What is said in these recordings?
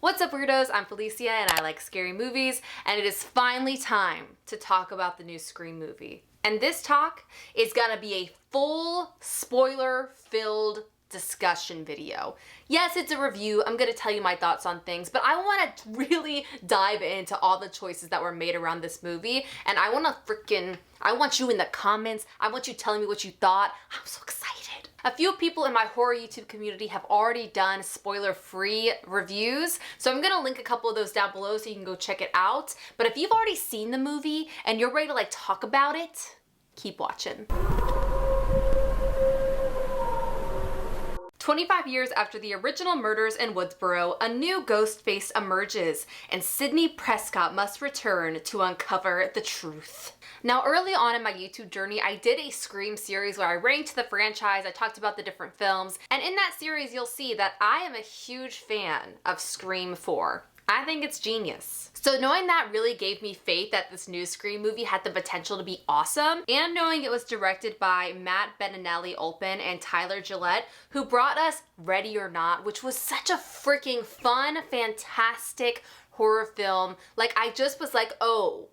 What's up, weirdos? I'm Felicia and I like scary movies, and it is finally time to talk about the new Scream movie. And this talk is gonna be a full spoiler-filled discussion video. Yes, it's a review. I'm gonna tell you my thoughts on things, but I wanna really dive into all the choices that were made around this movie, and I want you in the comments. I want you telling me what you thought. I'm so excited. A few people in my horror YouTube community have already done spoiler-free reviews, so I'm gonna link a couple of those down below so you can go check it out. But if you've already seen the movie and you're ready to talk about it, keep watching. 25 years after the original murders in Woodsboro, a new ghost face emerges, and Sidney Prescott must return to uncover the truth. Now, early on in my YouTube journey, I did a Scream series where I ranked the franchise, I talked about the different films, and in that series you'll see that I am a huge fan of Scream 4. I think it's genius. So knowing that really gave me faith that this new Scream movie had the potential to be awesome, and knowing it was directed by Matt Bettinelli-Olpin and Tyler Gillette, who brought us Ready or Not, which was such a freaking fun, fantastic horror film. Like, I just was like, oh,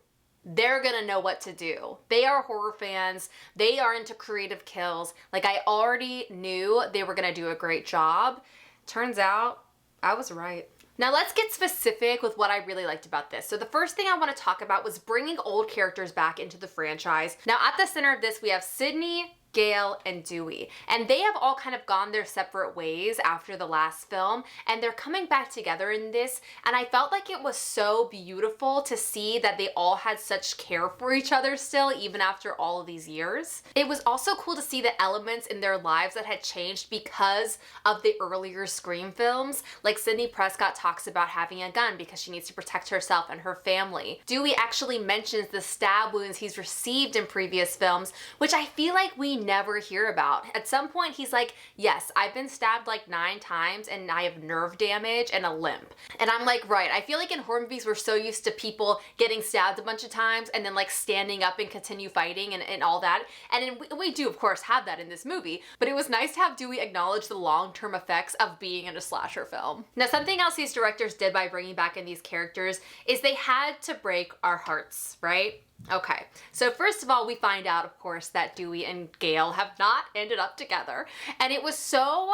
they're gonna know what to do. They are horror fans. They are into creative kills. Like, I already knew they were gonna do a great job. Turns out, I was right. Now let's get specific with what I really liked about this. So the first thing I want to talk about was bringing old characters back into the franchise. Now at the center of this, we have Sidney, Gail, and Dewey, and they have all kind of gone their separate ways after the last film, and they're coming back together in this, and I felt like it was so beautiful to see that they all had such care for each other still, even after all of these years. It was also cool to see the elements in their lives that had changed because of the earlier Scream films. Like, Sidney Prescott talks about having a gun because she needs to protect herself and her family. Dewey actually mentions the stab wounds he's received in previous films, which I feel like we never hear about. At some point he's like, yes, I've been stabbed like 9 times and I have nerve damage and a limp. And I'm like, right, I feel like in horror movies we're so used to people getting stabbed a bunch of times and then like standing up and continue fighting and all that. And we do of course have that in this movie, but it was nice to have Dewey acknowledge the long-term effects of being in a slasher film. Now, something else these directors did by bringing back in these characters is they had to break our hearts, right? Okay, so first of all, we find out, of course, that Dewey and Gail have not ended up together. And it was so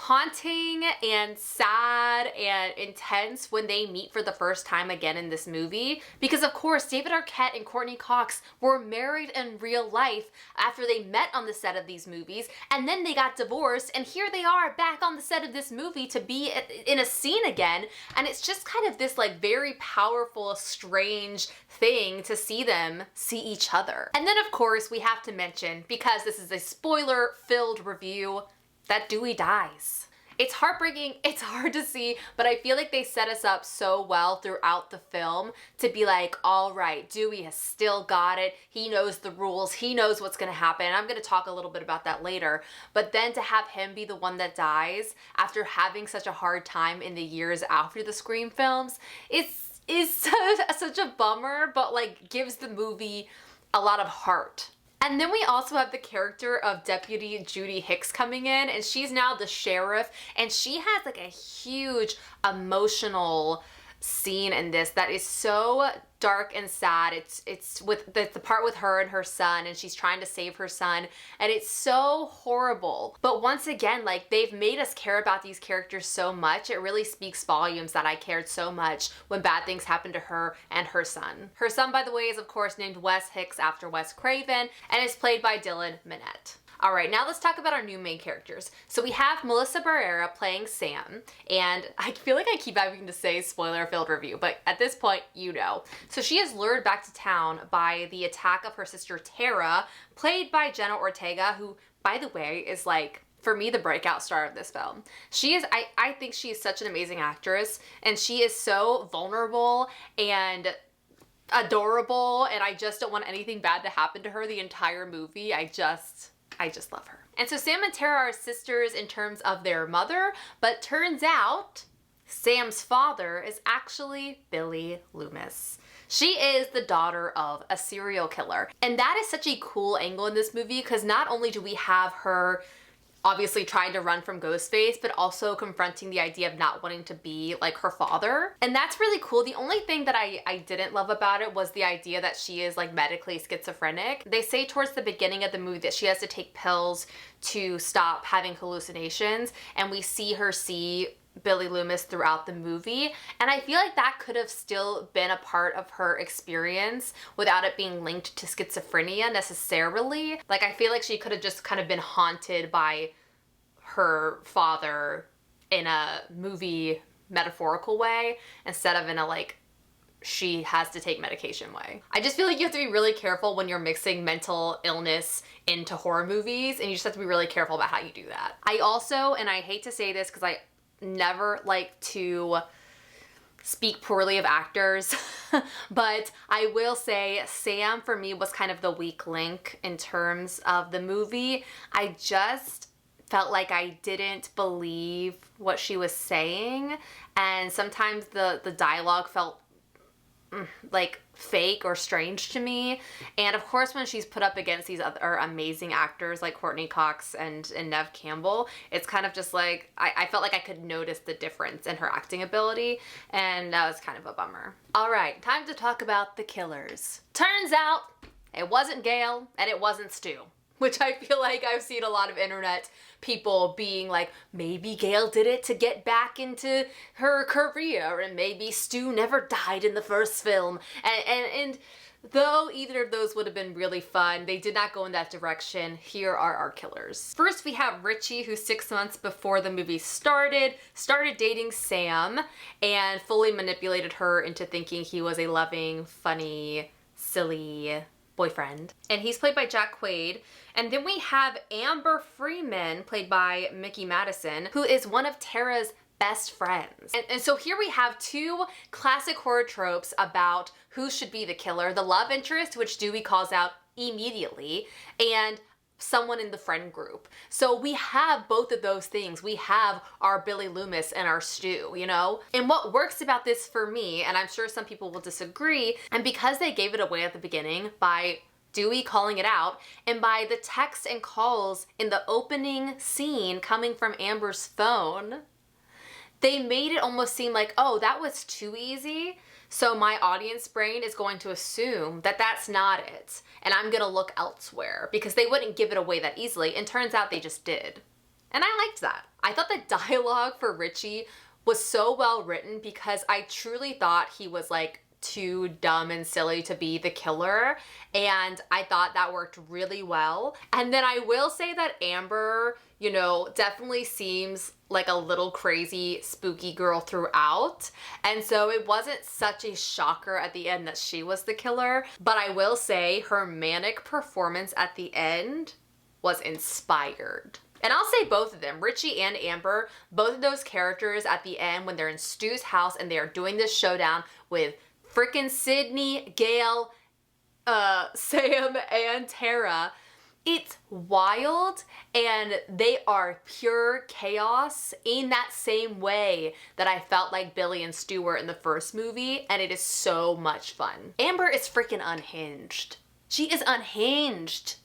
haunting and sad and intense when they meet for the first time again in this movie. Because, of course, David Arquette and Courtney Cox were married in real life after they met on the set of these movies. And then they got divorced. And here they are back on the set of this movie to be in a scene again. And it's just kind of this like very powerful, strange thing to see them see each other. And then, of course, we have to mention, because this is a spoiler-filled review, that Dewey dies. It's heartbreaking, it's hard to see, but I feel like they set us up so well throughout the film to be like, all right, Dewey has still got it. He knows the rules. He knows what's gonna happen. And I'm gonna talk a little bit about that later. But then to have him be the one that dies after having such a hard time in the years after the Scream films, is such a bummer, but like gives the movie a lot of heart. And then we also have the character of Deputy Judy Hicks coming in, and she's now the sheriff, and she has like a huge emotional scene in this that is so dark and sad. It's with the part with her and her son, and she's trying to save her son, and it's so horrible. But once again, like, they've made us care about these characters so much. It really speaks volumes that I cared so much when bad things happened to her and her son. Her son, by the way, is of course named Wes Hicks after Wes Craven, and is played by Dylan Minnette. All right, now let's talk about our new main characters. So we have Melissa Barrera playing Sam, and I feel like I keep having to say spoiler-filled review, but at this point, you know. So she is lured back to town by the attack of her sister Tara, played by Jenna Ortega, who, by the way, is like, for me, the breakout star of this film. She is, I think she is such an amazing actress, and she is so vulnerable and adorable, and I just don't want anything bad to happen to her the entire movie. I just love her. And so Sam and Tara are sisters in terms of their mother, but turns out Sam's father is actually Billy Loomis. She is the daughter of a serial killer. And that is such a cool angle in this movie, because not only do we have her obviously trying to run from Ghostface, but also confronting the idea of not wanting to be like her father. And that's really cool. The only thing that I didn't love about it was the idea that she is like medically schizophrenic. They say towards the beginning of the movie that she has to take pills to stop having hallucinations, and we see her see Billy Loomis throughout the movie, and I feel like that could have still been a part of her experience without it being linked to schizophrenia necessarily. Like, I feel like she could have just kind of been haunted by her father in a movie metaphorical way instead of in a like she has to take medication way. I just feel like you have to be really careful when you're mixing mental illness into horror movies, and you just have to be really careful about how you do that. I also, and I hate to say this because I never like to speak poorly of actors, but I will say Sam for me was kind of the weak link in terms of the movie. I just felt like I didn't believe what she was saying, and sometimes the dialogue felt like fake or strange to me. And of course when she's put up against these other amazing actors like Courtney Cox and Neve Campbell, it's kind of just like I felt like I could notice the difference in her acting ability, and that was kind of a bummer. All right, time to talk about the killers. Turns out it wasn't Gail and it wasn't Stu, which I feel like I've seen a lot of internet people being like, maybe Gail did it to get back into her career, and maybe Stu never died in the first film. And though either of those would have been really fun, they did not go in that direction. Here are our killers. First, we have Richie, who 6 months before the movie started dating Sam and fully manipulated her into thinking he was a loving, funny, silly boyfriend. And he's played by Jack Quaid. And then we have Amber Freeman, played by Mickey Madison, who is one of Tara's best friends. And so here we have two classic horror tropes about who should be the killer: the love interest, which Dewey calls out immediately, and someone in the friend group. So we have both of those things. We have our Billy Loomis and our Stu, you know? And what works about this for me, and I'm sure some people will disagree, and because they gave it away at the beginning by Dewey calling it out, and by the texts and calls in the opening scene coming from Amber's phone, they made it almost seem like, oh, that was too easy, so my audience brain is going to assume that that's not it, and I'm gonna look elsewhere, because they wouldn't give it away that easily, and turns out they just did. And I liked that. I thought the dialogue for Richie was so well written because I truly thought he was like too dumb and silly to be the killer, and I thought that worked really well. And then I will say that Amber, you know, definitely seems like a little crazy, spooky girl throughout, and so it wasn't such a shocker at the end that she was the killer. But I will say her manic performance at the end was inspired. And I'll say both of them, Richie and Amber, both of those characters at the end when they're in Stu's house and they are doing this showdown with frickin' Sydney, Gail, Sam, and Tara. It's wild, and they are pure chaos in that same way that I felt like Billy and Stu were in the first movie, and it is so much fun. Amber is freaking unhinged. She is unhinged,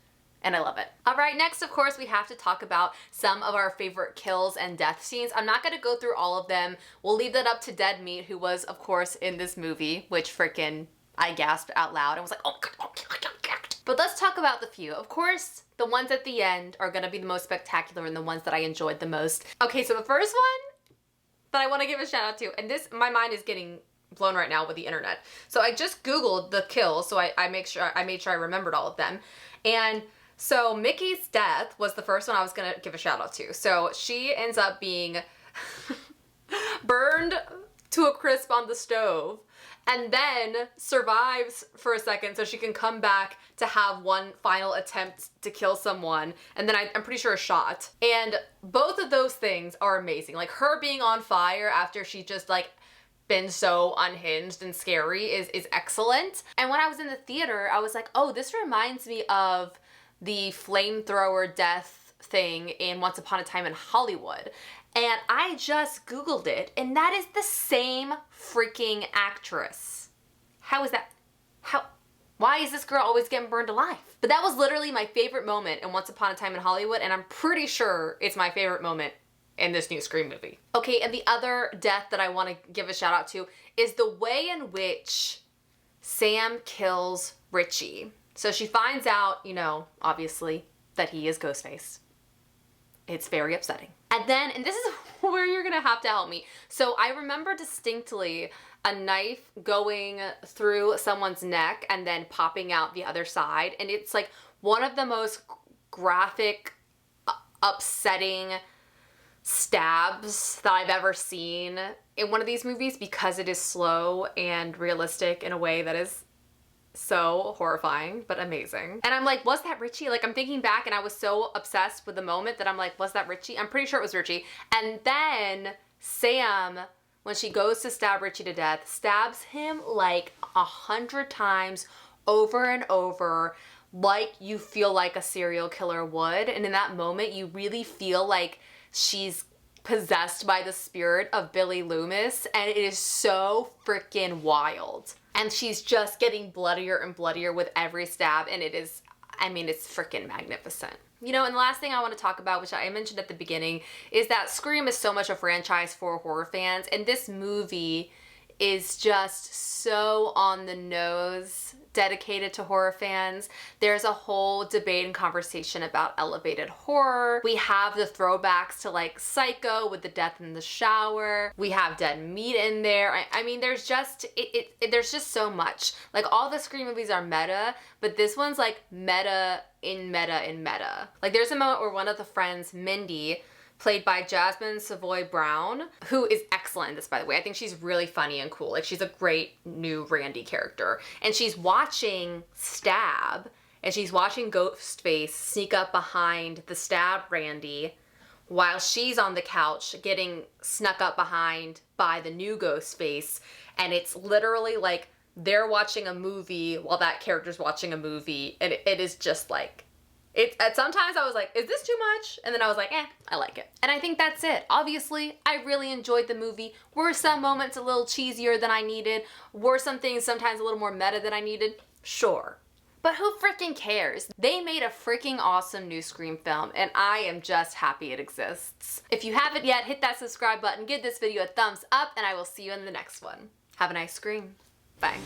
and I love it. All right, next, of course, we have to talk about some of our favorite kills and death scenes. I'm not gonna go through all of them. We'll leave that up to Dead Meat, who was, of course, in this movie, which freaking I gasped out loud and was like, oh God, oh God, oh God. But let's talk about the few. Of course, the ones at the end are gonna be the most spectacular and the ones that I enjoyed the most. Okay, so the first one that I wanna give a shout out to, and this, my mind is getting blown right now with the internet. So I just Googled the kills, so I made sure I remembered all of them. And so Mickey's death was the first one I was gonna give a shout out to. So she ends up being burned to a crisp on the stove, and then survives for a second so she can come back to have one final attempt to kill someone, and then I'm pretty sure a shot. And both of those things are amazing. Like her being on fire after she just like been so unhinged and scary is excellent. And when I was in the theater, I was like, oh, this reminds me of the flamethrower death thing in Once Upon a Time in Hollywood. And I just Googled it, and that is the same freaking actress. How is that? Why is this girl always getting burned alive? But that was literally my favorite moment in Once Upon a Time in Hollywood, and I'm pretty sure it's my favorite moment in this new Scream movie. Okay, and the other death that I want to give a shout out to is the way in which Sam kills Richie. So she finds out, you know, obviously, that he is Ghostface. It's very upsetting. And then, and this is where you're gonna have to help me. So I remember distinctly a knife going through someone's neck and then popping out the other side. And it's like one of the most graphic, upsetting stabs that I've ever seen in one of these movies because it is slow and realistic in a way that is so horrifying, but amazing. And I'm like, was that Richie? Like, I'm thinking back and I was so obsessed with the moment that I'm like, was that Richie? I'm pretty sure it was Richie. And then Sam, when she goes to stab Richie to death, stabs him like 100 times over and over, like you feel like a serial killer would. And in that moment, you really feel like she's possessed by the spirit of Billy Loomis, and it is so freaking wild. And she's just getting bloodier and bloodier with every stab, and it is, I mean, it's freaking magnificent. You know, and the last thing I want to talk about, which I mentioned at the beginning, is that Scream is so much a franchise for horror fans, and this movie is just so on the nose, dedicated to horror fans. There's a whole debate and conversation about elevated horror. We have the throwbacks to like Psycho with the death in the shower. We have dead meat in there. I mean, there's just, there's just so much. Like all the Scream movies are meta, but this one's like meta in meta in meta. Like there's a moment where one of the friends, Mindy, played by Jasmine Savoy Brown, who is excellent in this, by the way. I think she's really funny and cool. Like, she's a great new Randy character. And she's watching Stab, and she's watching Ghostface sneak up behind the Stab Randy while she's on the couch getting snuck up behind by the new Ghostface. And it's literally like they're watching a movie while that character's watching a movie. And it is just like, sometimes I was like, is this too much? And then I was like, I like it. And I think that's it. Obviously, I really enjoyed the movie. Were some moments a little cheesier than I needed? Were some things sometimes a little more meta than I needed? Sure. But who freaking cares? They made a freaking awesome new Scream film, and I am just happy it exists. If you haven't yet, hit that subscribe button, give this video a thumbs up, and I will see you in the next one. Have a nice Scream. Bye.